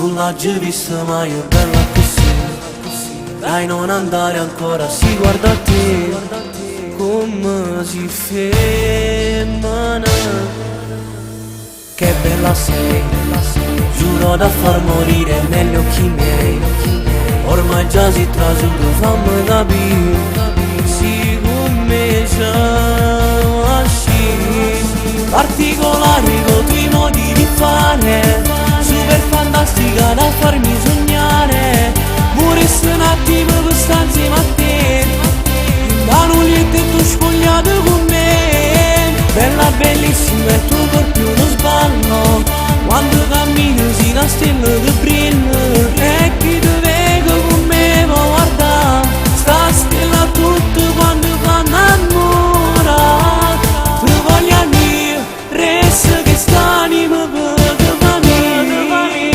non l'ha già vista mai, è bella così. Dai, non andare ancora, si guarda a te come si femmina. Che bella sei, giuro da far morire negli occhi miei. Ormai già si trasuto, fammi capire, sì come c'è particolari con i tuoi modi di fare, super fantastica da farmi sognare. Vorresti un attimo per stare insieme a te, da null'etto e tu spogliato con me. Bella bellissima il tuo corpo è uno sballo, quando cammini si una stella che brilla. E chi ti vedo con me ma guarda, sta stella tutto quando fa innamorare. Tu voglio a me, resta che st'anima per fammi.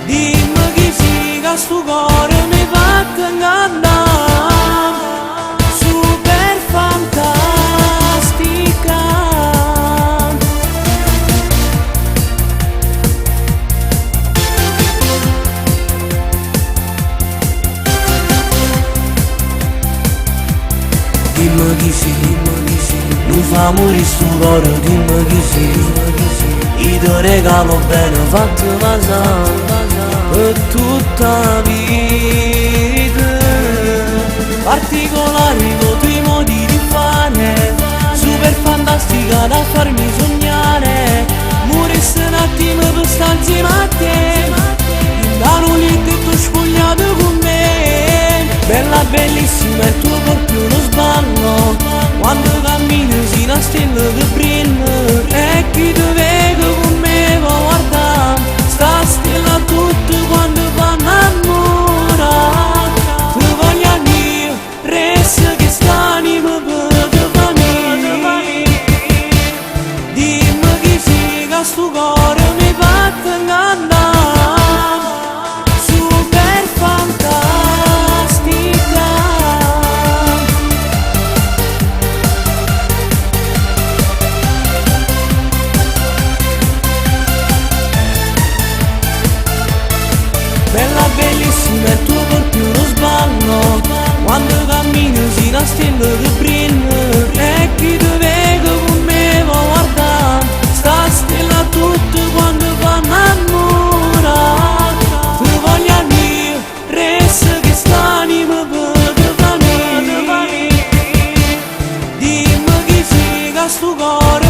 Dimmi chi si che sto cuore mi fa cantare, super fantastica. Dimmi chi si, non fa morire sto cuore, dimmi chi si. Io ti regalo bene fatto passare per tutta la vita. Particolari con i tuoi modi di fare, super fantastica da farmi sognare. Vorresti un attimo per stare insieme a te, da null'etto e tu spogliato con me. Bella bellissima il tuo corpo è uno sballo, quando cammini si una stella che brilla. E chi ti vedo con me ma guarda, sta stella tutto quando fa innamorare. Tu voglio a me, resta che st'anima per fammi. Dimmi chi si che sto cuore mi fa cantare, super fantastica. Bella bellissima il tuo corpo è uno sballo, quando cammini si una stella che brilla. E chi ti vedo con me ma guarda, sta stella tutto quando fa innamorare. Tu voglio a me, resta che st'anima per fammi. Dimmi chi si che sto cuore